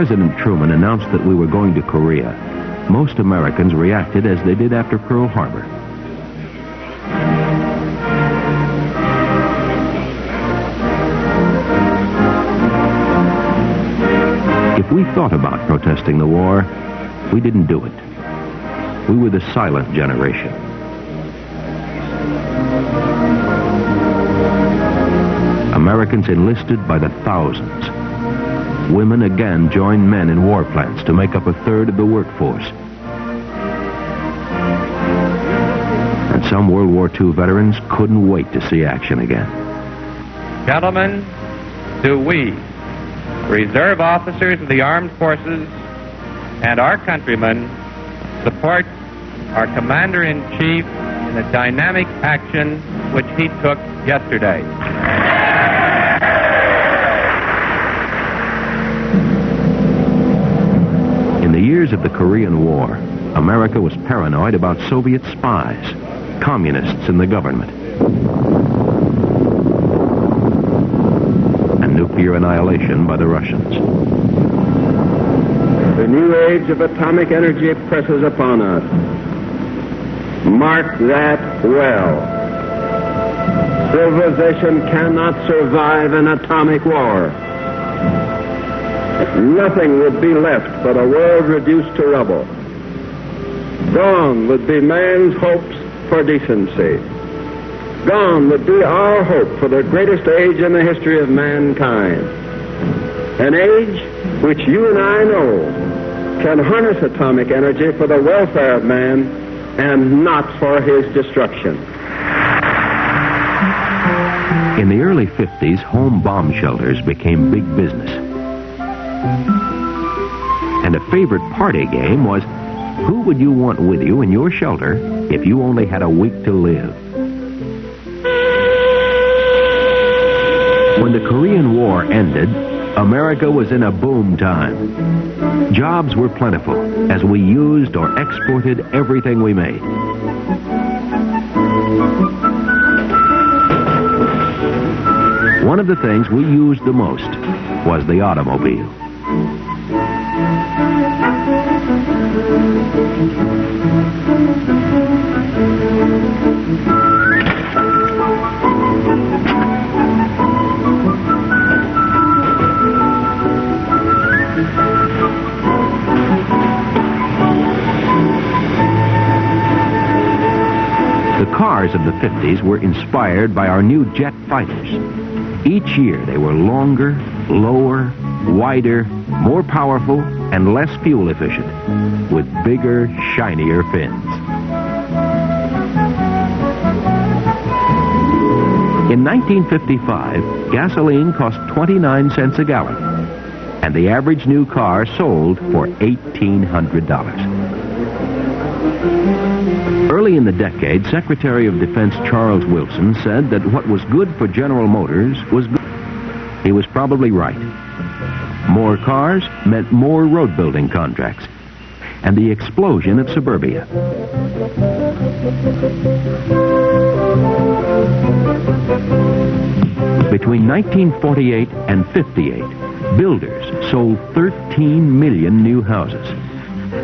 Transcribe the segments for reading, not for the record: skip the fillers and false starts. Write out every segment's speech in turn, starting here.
President Truman announced that we were going to Korea, most Americans reacted as they did after Pearl Harbor. If we thought about protesting the war, we didn't do it. We were the silent generation. Americans enlisted by the thousands. Women again joined men in war plants to make up a third of the workforce. And some World War II veterans couldn't wait to see action again. Gentlemen, do we, reserve officers of the armed forces and our countrymen, support our Commander-in-Chief in the dynamic action which he took yesterday? In the years of the Korean War, America was paranoid about Soviet spies, communists in the government, and nuclear annihilation by the Russians. The new age of atomic energy presses upon us. Mark that well. Civilization cannot survive an atomic war. Nothing would be left but a world reduced to rubble. Gone would be man's hopes for decency. Gone would be our hope for the greatest age in the history of mankind. An age which you and I know can harness atomic energy for the welfare of man and not for his destruction. In the early 50s, home bomb shelters became big business. And a favorite party game was, who would you want with you in your shelter if you only had a week to live? When the Korean War ended, America was in a boom time. Jobs were plentiful as we used or exported everything we made. One of the things we used the most was the automobile. The cars of the 50s were inspired by our new jet fighters. Each year they were longer, lower, wider, more powerful, and less fuel efficient, with bigger, shinier fins. In 1955, gasoline cost 29 cents a gallon, and the average new car sold for $1,800. Early in the decade, Secretary of Defense Charles Wilson said that what was good for General Motors was good. He was probably right. More cars meant more road building contracts and the explosion of suburbia. Between 1948 and 58, builders sold 13 million new houses,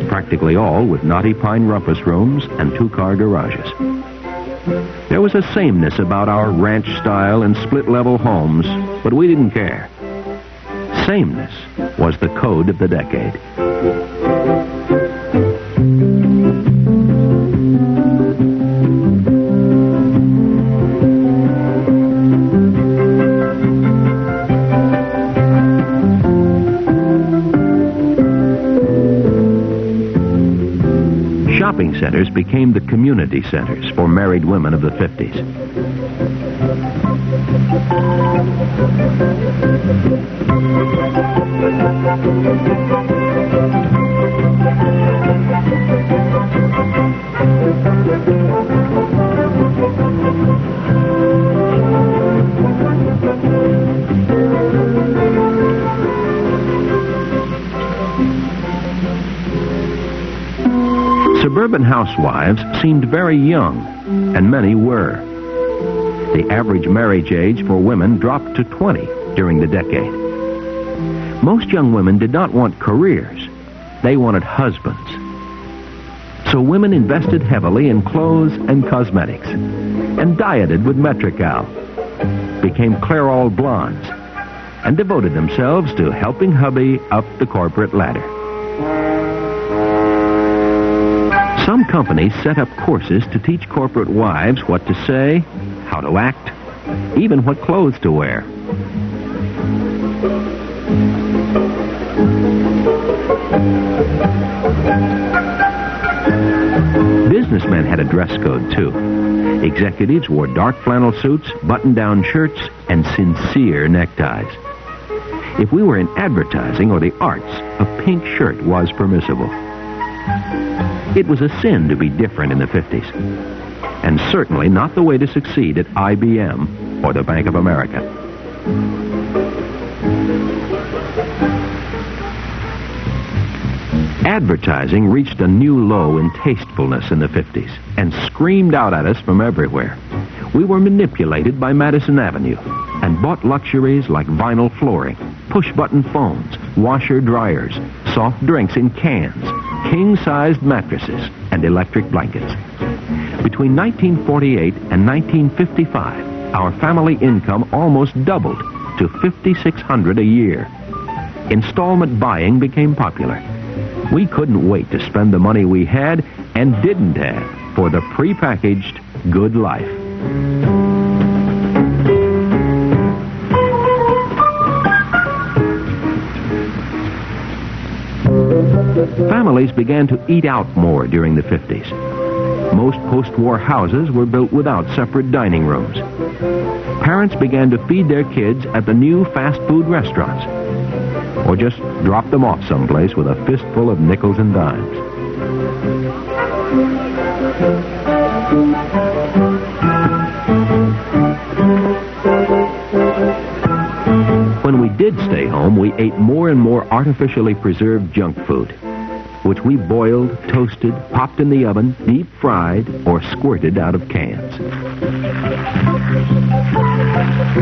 practically all with knotty pine rumpus rooms and two-car garages. There was a sameness about our ranch-style and split-level homes, but we didn't care. Sameness was the code of the decade. Shopping centers became the community centers for married women of the 50s. Suburban housewives seemed very young, and many were. The average marriage age for women dropped to 20 during the decade. Most young women did not want careers. They wanted husbands. So women invested heavily in clothes and cosmetics, and dieted with Metrical, became Clairol blondes, and devoted themselves to helping hubby up the corporate ladder. Some companies set up courses to teach corporate wives what to say, how to act, even what clothes to wear. Businessmen had a dress code, too. Executives wore dark flannel suits, button-down shirts, and sincere neckties. If we were in advertising or the arts, a pink shirt was permissible. It was a sin to be different in the 50s, and certainly not the way to succeed at IBM or the Bank of America. Advertising reached a new low in tastefulness in the 50s and screamed out at us from everywhere. We were manipulated by Madison Avenue and bought luxuries like vinyl flooring, push-button phones, washer-dryers, soft drinks in cans, king-sized mattresses, and electric blankets. Between 1948 and 1955, our family income almost doubled to $5,600 a year. Installment buying became popular. We couldn't wait to spend the money we had and didn't have for the prepackaged good life. Families began to eat out more during the 50s. Most post-war houses were built without separate dining rooms. Parents began to feed their kids at the new fast food restaurants, or just drop them off someplace with a fistful of nickels and dimes. When we did stay home, we ate more and more artificially preserved junk food, which we boiled, toasted, popped in the oven, deep-fried, or squirted out of cans.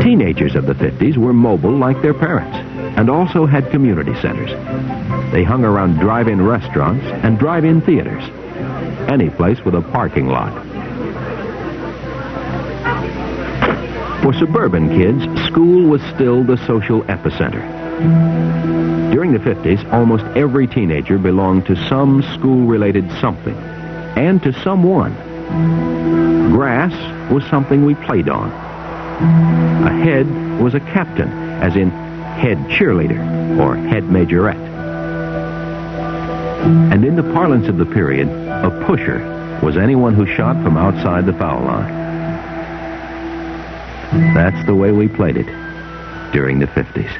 Teenagers of the 50s were mobile like their parents, and also had community centers. They hung around drive-in restaurants and drive-in theaters, any place with a parking lot. For suburban kids, school was still the social epicenter. During the 50s, almost every teenager belonged to some school-related something, and to someone. Grass was something we played on. A head was a captain, as in head cheerleader or head majorette. And in the parlance of the period, a pusher was anyone who shot from outside the foul line. That's the way we played it during the 50s.